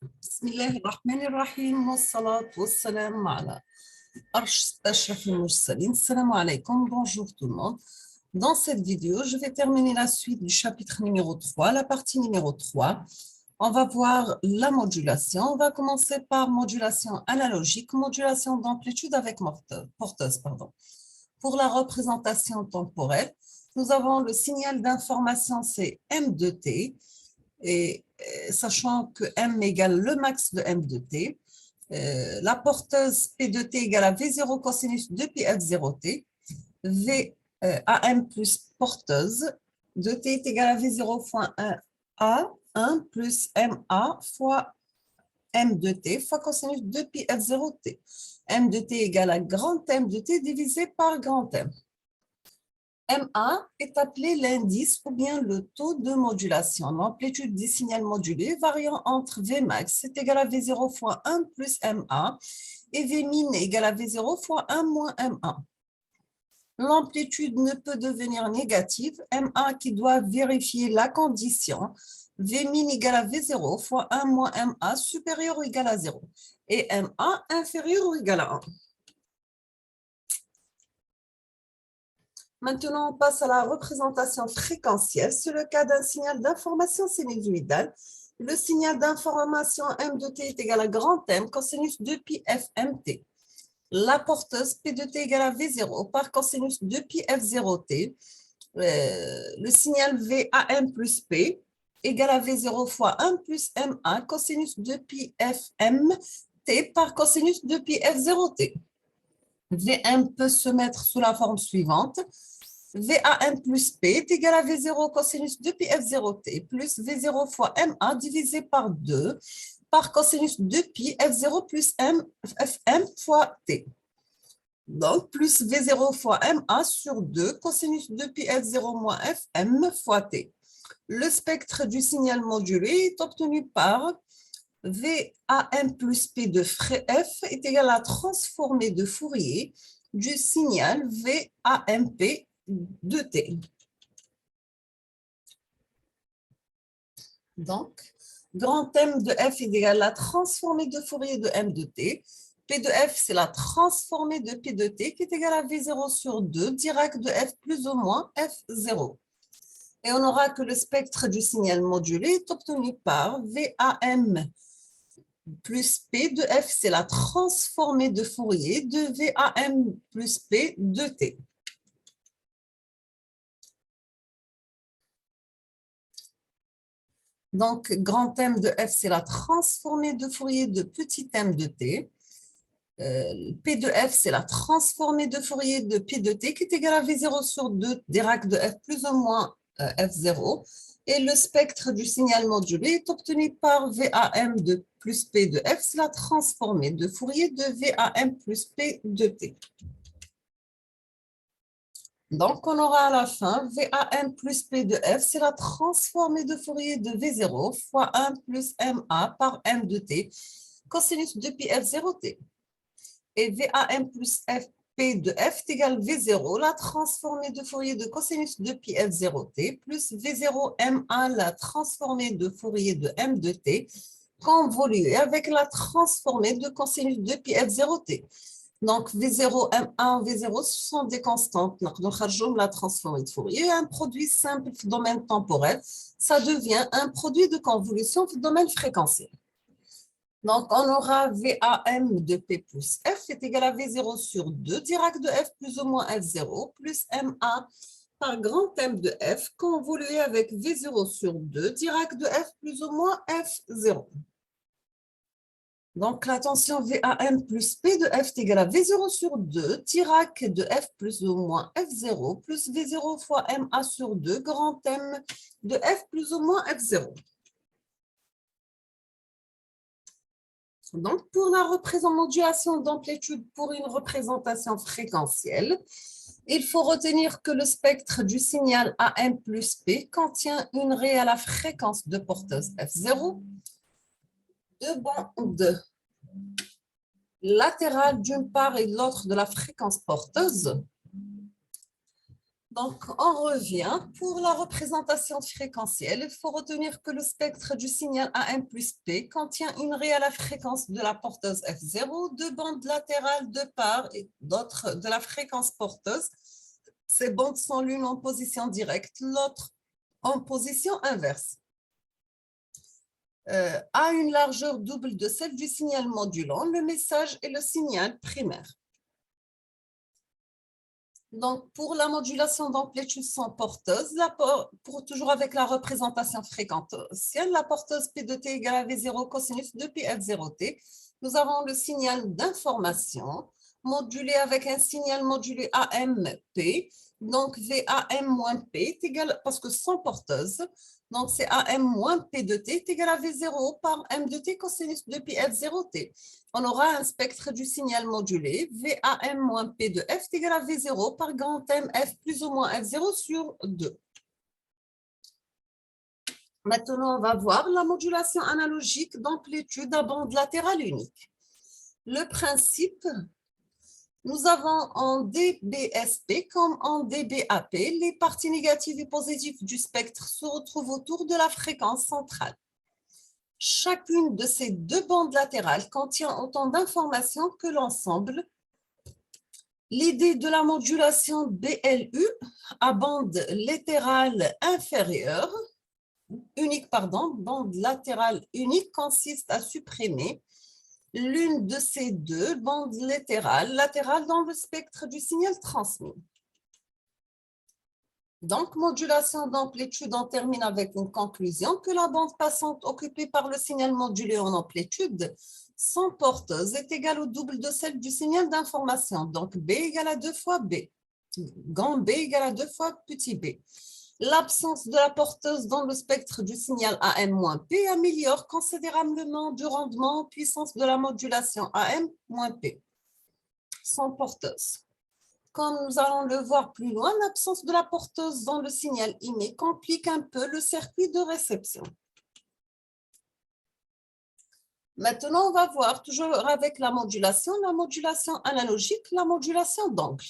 بسم الله الرحمن الرحيم والصلاة والسلام على أشرف المرسلين. Salam alaikum, bonjour tout le monde. Dans cette vidéo, je vais terminer la suite du chapitre numéro 3, la partie numéro 3. On va voir la modulation. On va commencer par modulation analogique, modulation d'amplitude avec porteuse. Pour la représentation temporelle, nous avons le signal d'information, c'est M de T. Et sachant que M égale le max de M de T, la porteuse P de T égale à V0 cosinus de Pf0T, V AM plus porteuse de T est égal à V0 fois 1A, 1 plus MA fois M de T fois cosinus de Pf0T. M de T égale à grand M de T divisé par grand M. MA est appelé l'indice ou bien le taux de modulation, l'amplitude du signal modulé variant entre Vmax est égal à V0 fois 1 plus MA et Vmin est égal à V0 fois 1 moins MA. L'amplitude ne peut devenir négative, MA qui doit vérifier la condition Vmin égale à V0 fois 1 moins MA supérieur ou égal à 0 et MA inférieur ou égal à 1. Maintenant, on passe à la représentation fréquentielle. C'est le cas d'un signal d'information sinusoïdale. Le signal d'information M de T est égal à grand M cosinus de pi fmt. La porteuse P de T égale à V0 par cosinus de pi f0t. Le signal VAM plus P égale à V0 fois 1 plus MA cosinus de pi fmt par cosinus de pi f0t. Vm peut se mettre sous la forme suivante. VAM plus P est égal à V0 cosinus de pi f0t plus V0 fois MA divisé par 2 par cosinus de pi f0 plus fm fois t. Donc, plus V0 fois MA sur 2 cosinus de pi f0 moins fm fois t. Le spectre du signal modulé est obtenu par VAM plus P de f est égal à la transformée de Fourier du signal VAMP de T. Donc, grand M de F est égal à la transformée de Fourier de M de T. P de F, c'est la transformée de P de T qui est égale à V0 sur 2, Dirac de F plus ou moins F0. Et on aura que le spectre du signal modulé est obtenu par VAM plus P de F, c'est la transformée de Fourier de VAM plus P de T. Donc, grand M de F, c'est la transformée de Fourier de petit m de T. P de F, c'est la transformée de Fourier de P de T qui est égale à V0 sur 2, Dirac de F plus ou moins F0. Et le spectre du signal modulé est obtenu par VAM de plus P de F, c'est la transformée de Fourier de VAM plus P de T. Donc, on aura à la fin VAM plus P de F, c'est la transformée de Fourier de V0 fois 1 plus MA par M de T, cosinus de pi F0T. Et VAM plus P de F est égal à V0, la transformée de Fourier de cosinus de pi F0T, plus V0 MA, la transformée de Fourier de M de T, convoluée avec la transformée de cosinus de pi F0T. Donc, V0, M1, V0, ce sont des constantes. Donc, la transformée de Fourier, un produit simple dans le domaine temporel, ça devient un produit de convolution dans le domaine fréquentiel. Donc, on aura VAM de P plus F est égal à V0 sur 2, Dirac de F plus ou moins F0, plus MA par grand M de F, convolué avec V0 sur 2, Dirac de F plus ou moins F0. Donc, la tension VAM plus P de F est égale à V0 sur 2, Dirac de F plus ou moins F0, plus V0 fois MA sur 2, grand M de F plus ou moins F0. Donc, pour la modulation d'amplitude pour une représentation fréquentielle, il faut retenir que le spectre du signal AM plus P contient une raie à la fréquence de porteuse F0, deux bandes latérales d'une part et de l'autre de la fréquence porteuse. Donc, on revient. Pour la représentation fréquentielle, il faut retenir que le spectre du signal AM plus P contient une réelle fréquence de la porteuse F0, deux bandes latérales de part et d'autres de la fréquence porteuse. Ces bandes sont l'une en position directe, l'autre en position inverse. À une largeur double de celle du signal modulant, le message est le signal primaire. Donc, pour la modulation d'amplitude sans porteuse, toujours avec la représentation fréquentielle, la porteuse P de t égale à V0 cosinus de pi F0t, nous avons le signal d'information modulé avec un signal modulé AMP. Donc, VAM moins P est égal, parce que sans porteuse, donc c'est AM moins P de t est égal à V0 par M de t cosinus de pi F0t. On aura un spectre du signal modulé, VAM moins P de F est égal à V0 par grand M F plus ou moins F0 sur 2. Maintenant, on va voir la modulation analogique d'amplitude à bande latérale unique. Le principe, nous avons en DBSP comme en DBAP, les parties négatives et positives du spectre se retrouvent autour de la fréquence centrale. Chacune de ces deux bandes latérales contient autant d'informations que l'ensemble. L'idée de la modulation BLU à bande latérale inférieure, bande latérale unique consiste à supprimer l'une de ces deux bandes latérales dans le spectre du signal transmis. Donc, modulation d'amplitude, on termine avec une conclusion que la bande passante occupée par le signal modulé en amplitude sans porteuse est égale au double de celle du signal d'information. Donc, B égale à 2 fois B. Grand B égale à 2 fois petit b. L'absence de la porteuse dans le spectre du signal AM-P améliore considérablement du rendement en puissance de la modulation AM-P sans porteuse. Comme nous allons le voir plus loin, l'absence de la porteuse dans le signal émis complique un peu le circuit de réception. Maintenant, on va voir, toujours avec la modulation analogique, la modulation d'angle.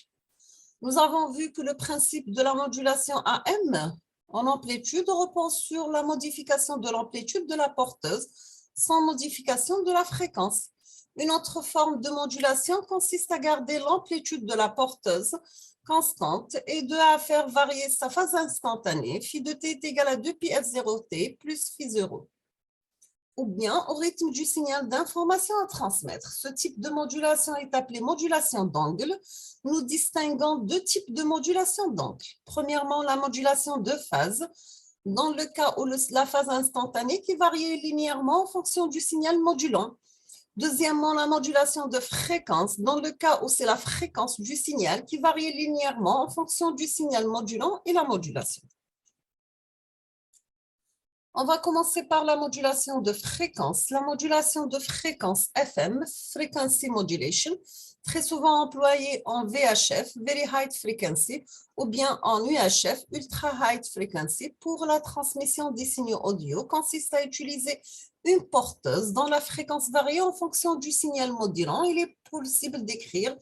Nous avons vu que le principe de la modulation AM en amplitude repose sur la modification de l'amplitude de la porteuse sans modification de la fréquence. Une autre forme de modulation consiste à garder l'amplitude de la porteuse constante et à faire varier sa phase instantanée, phi de t est égal à 2 pi f0t plus phi 0, ou bien au rythme du signal d'information à transmettre. Ce type de modulation est appelé modulation d'angle. Nous distinguons deux types de modulation d'angle. Premièrement, la modulation de phase, dans le cas où la phase instantanée qui varie linéairement en fonction du signal modulant. Deuxièmement, la modulation de fréquence, dans le cas où c'est la fréquence du signal qui varie linéairement en fonction du signal modulant et la modulation. On va commencer par la modulation de fréquence. La modulation de fréquence FM, Frequency Modulation, très souvent employée en VHF, Very High Frequency, ou bien en UHF, Ultra High Frequency, pour la transmission des signaux audio, consiste à utiliser une porteuse dont la fréquence varie en fonction du signal modulant. Il est possible d'écrire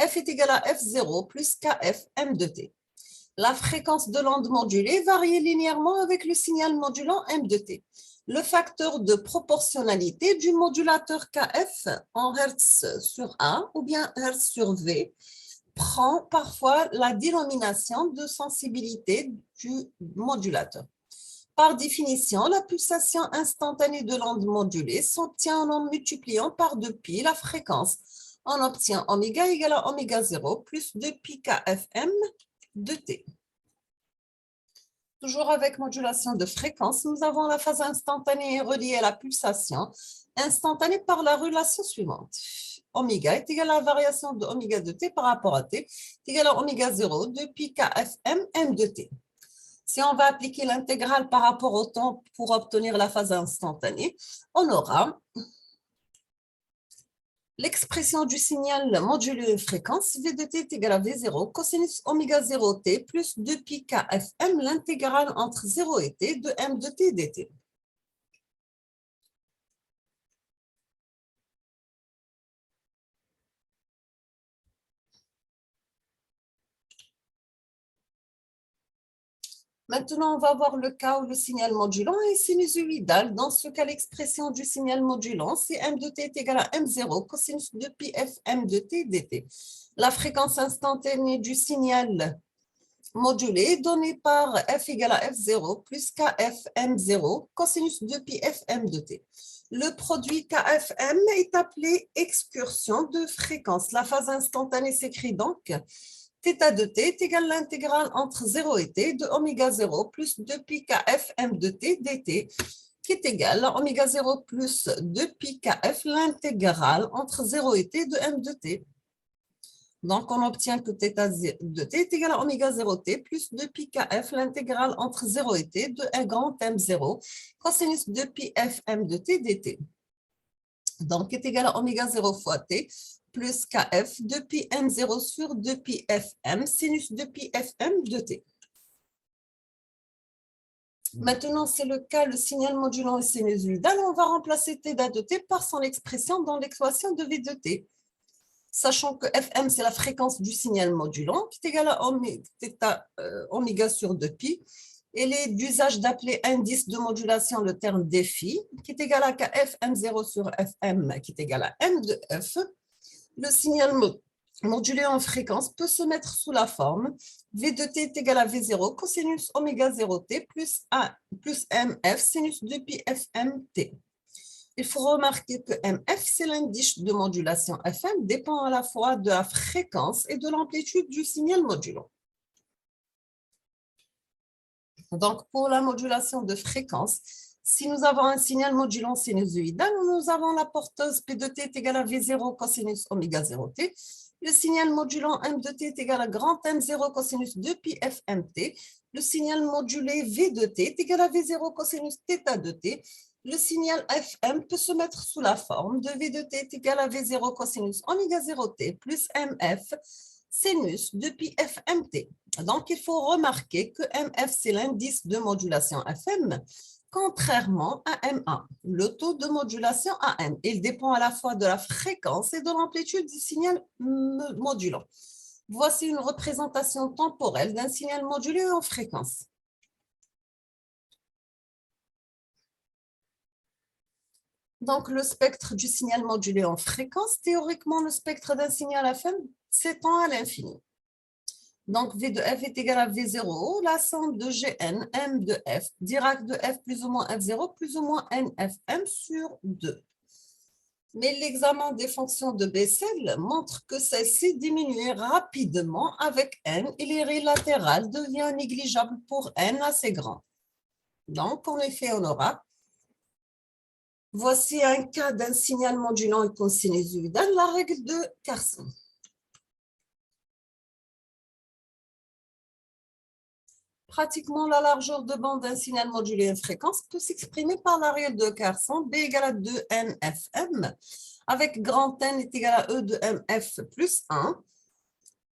F est égal à F0 plus KF M de T. La fréquence de l'onde modulée varie linéairement avec le signal modulant M de T. Le facteur de proportionnalité du modulateur KF en Hertz sur A ou bien Hertz sur V prend parfois la dénomination de sensibilité du modulateur. Par définition, la pulsation instantanée de l'onde modulée s'obtient en multipliant par 2π la fréquence. On obtient oméga égale à oméga 0 plus 2π kfm de t. Toujours avec modulation de fréquence, nous avons la phase instantanée reliée à la pulsation instantanée par la relation suivante. Oméga est égal à la variation de oméga de t par rapport à t, est égal à oméga 0 de pi kfm m de t. Si on va appliquer l'intégrale par rapport au temps pour obtenir la phase instantanée, on aura l'expression du signal modulé fréquence V de t est égal à V0 cosinus oméga 0t plus 2pi kfm, l'intégrale entre 0 et t de m de t dt. Maintenant, on va voir le cas où le signal modulant est sinusoïdal. Dans ce cas, l'expression du signal modulant, c'est m de t est égal à m0 cosinus de pi f m de t dt. La fréquence instantanée du signal modulé est donnée par f égale à f0 plus kf m0 cosinus de pi f m de t. Le produit kfm est appelé excursion de fréquence. La phase instantanée s'écrit donc θ de t est égal à l'intégrale entre 0 et t de oméga 0 plus 2 pi kf m de t dt, qui est égal à oméga 0 plus 2 pi kf, l'intégrale entre 0 et t de m de t. Donc, on obtient que θ de t est égal à oméga 0t plus 2 pi kf, l'intégrale entre 0 et t de 1 grand m0 cosinus 2 pi f m de t dt. Donc, est égal à oméga 0 fois t plus kf 2 pi m0 sur 2 pi fm sinus 2 pi fm de t. Maintenant, c'est le cas, le signal modulant est sinusoïdal. On va remplacer θ de t par son expression dans l'équation de v de t. Sachant que fm, c'est la fréquence du signal modulant, qui est égale à oméga sur 2 pi. Il est d'usage d'appeler indice de modulation le terme défi, qui est égal à kf m0 sur fm, qui est égal à m de f. Le signal modulé en fréquence peut se mettre sous la forme v de t est égal à v0 cosinus oméga 0t plus mf sinus 2 pi fmt. Il faut remarquer que mf, c'est l'indice de modulation fm, dépend à la fois de la fréquence et de l'amplitude du signal modulant. Donc, pour la modulation de fréquence, si nous avons un signal modulant sinusoïdal, nous avons la porteuse P de t est égale à V0 cosinus oméga 0t. Le signal modulant M de t est égal à grand M0 cosinus 2 pi fmt. Le signal modulé V de t est égal à V0 cosinus θ de t. Le signal Fm peut se mettre sous la forme de V de t est égal à V0 cosinus oméga 0t plus Mf sinus de pi fmt. Donc, il faut remarquer que MF, c'est l'indice de modulation FM, contrairement à M1, le taux de modulation AM. Il dépend à la fois de la fréquence et de l'amplitude du signal modulant. Voici une représentation temporelle d'un signal modulé en fréquence. Donc, le spectre du signal modulé en fréquence, théoriquement, le spectre d'un signal FM s'étend à l'infini. Donc, V de F est égal à V0, la somme de Gn, M de F, Dirac de F plus ou moins F0 plus ou moins NFM sur 2. Mais l'examen des fonctions de Bessel montre que celle-ci diminue rapidement avec N et les latérales devient négligeable pour N assez grand. Donc, en effet, on aura. Voici un cas d'un signal modulant et cosinusoïdal, la règle de Carson. Pratiquement, la largeur de bande d'un signal modulé en fréquence peut s'exprimer par la règle de Carson, B égale à 2NFM, avec grand N est égal à E de MF plus 1.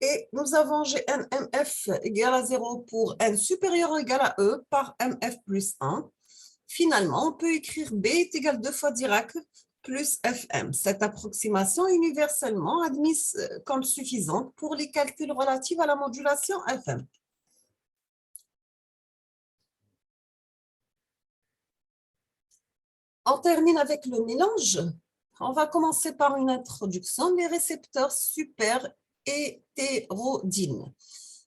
Et nous avons GNMF égale à 0 pour N supérieur ou égal à E par MF plus 1. Finalement, on peut écrire B est égal à 2 fois Dirac plus FM. Cette approximation est universellement admise comme suffisante pour les calculs relatifs à la modulation FM. On termine avec le mélange. On va commencer par une introduction. Les récepteurs super hétérodynes.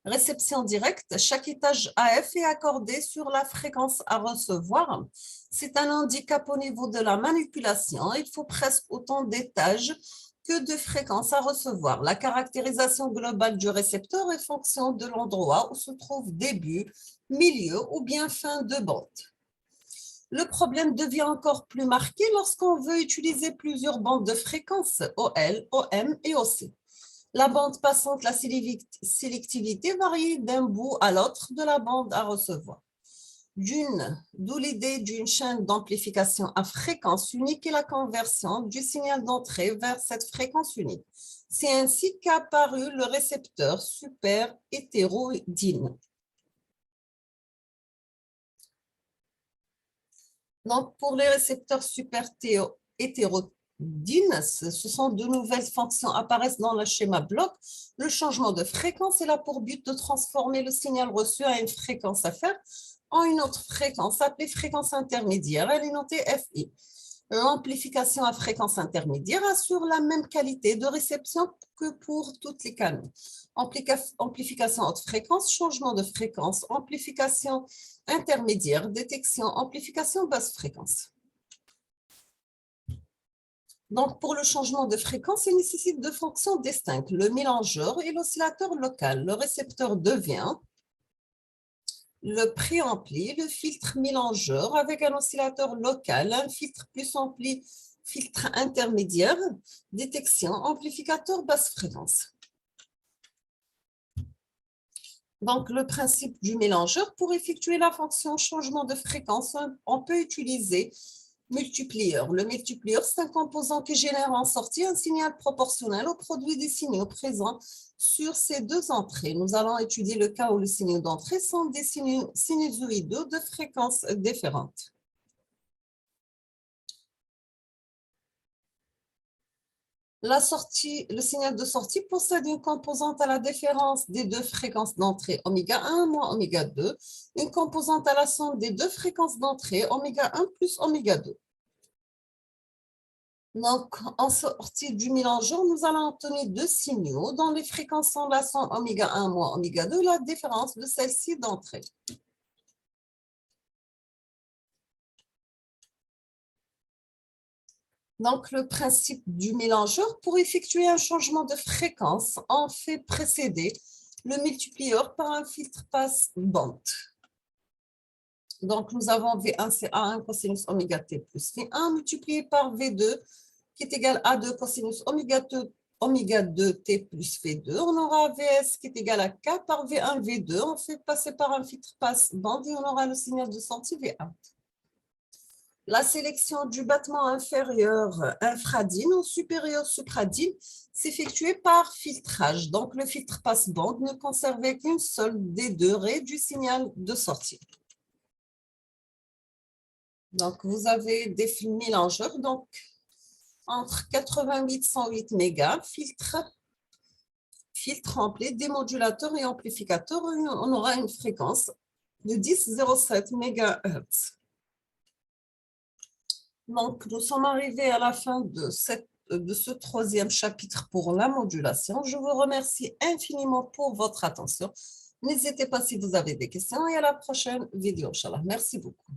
Réception directe, chaque étage AF est accordé sur la fréquence à recevoir. C'est un handicap au niveau de la manipulation. Il faut presque autant d'étages que de fréquences à recevoir. La caractérisation globale du récepteur est fonction de l'endroit où se trouve début, milieu ou bien fin de bande. Le problème devient encore plus marqué lorsqu'on veut utiliser plusieurs bandes de fréquences, OL, OM et OC. La bande passante, la sélectivité varie d'un bout à l'autre de la bande à recevoir. D'où l'idée d'une chaîne d'amplification à fréquence unique et la conversion du signal d'entrée vers cette fréquence unique. C'est ainsi qu'a apparu le récepteur super hétérodyne. Donc, pour les récepteurs super hétérodynes, DIN, ce sont de nouvelles fonctions apparaissent dans le schéma bloc. Le changement de fréquence est là pour but de transformer le signal reçu à une fréquence FR en une autre fréquence appelée fréquence intermédiaire. Elle est notée FI. L'amplification à fréquence intermédiaire assure la même qualité de réception que pour toutes les canaux. Amplification haute fréquence, changement de fréquence, amplification intermédiaire, détection, amplification basse fréquence. Donc, pour le changement de fréquence, il nécessite deux fonctions distinctes, le mélangeur et l'oscillateur local. Le récepteur devient le préampli, le filtre mélangeur avec un oscillateur local, un filtre plus ampli, filtre intermédiaire, détection, amplificateur basse fréquence. Donc, le principe du mélangeur, pour effectuer la fonction changement de fréquence, on peut utiliser multiplieur. Le multiplieur, c'est un composant qui génère en sortie un signal proportionnel au produit des signaux présents sur ces deux entrées. Nous allons étudier le cas où les signaux d'entrée sont des sinusoïdaux de fréquences différentes. Le signal de sortie possède une composante à la différence des deux fréquences d'entrée oméga 1 moins oméga 2, une composante à la somme des deux fréquences d'entrée oméga 1 plus oméga 2. Donc, en sortie du mélangeur, nous allons obtenir deux signaux dont les fréquences sont la somme oméga 1 moins oméga 2, la différence de celle-ci d'entrée. Donc, le principe du mélangeur, pour effectuer un changement de fréquence, on fait précéder le multiplieur par un filtre passe-bande. Donc, nous avons V1, c'est A1 cosinus oméga t plus V1 multiplié par V2, qui est égal à 2 cosinus oméga 2 t plus V2. On aura Vs qui est égal à K par V1, V2. On fait passer par un filtre passe-bande et on aura le signal de sortie V1. La sélection du battement inférieur infradine ou supérieur supradine s'effectuait par filtrage. Donc, le filtre passe-bande ne conservait qu'une seule des deux raies du signal de sortie. Donc, vous avez des mélangeurs, donc entre 88 et 108 mégas, filtre rempli, démodulateur et amplificateur, on aura une fréquence de 10,07 MHz. Donc, nous sommes arrivés à la fin de ce troisième chapitre pour la modulation. Je vous remercie infiniment pour votre attention. N'hésitez pas si vous avez des questions et à la prochaine vidéo, Inch'Allah. Merci beaucoup.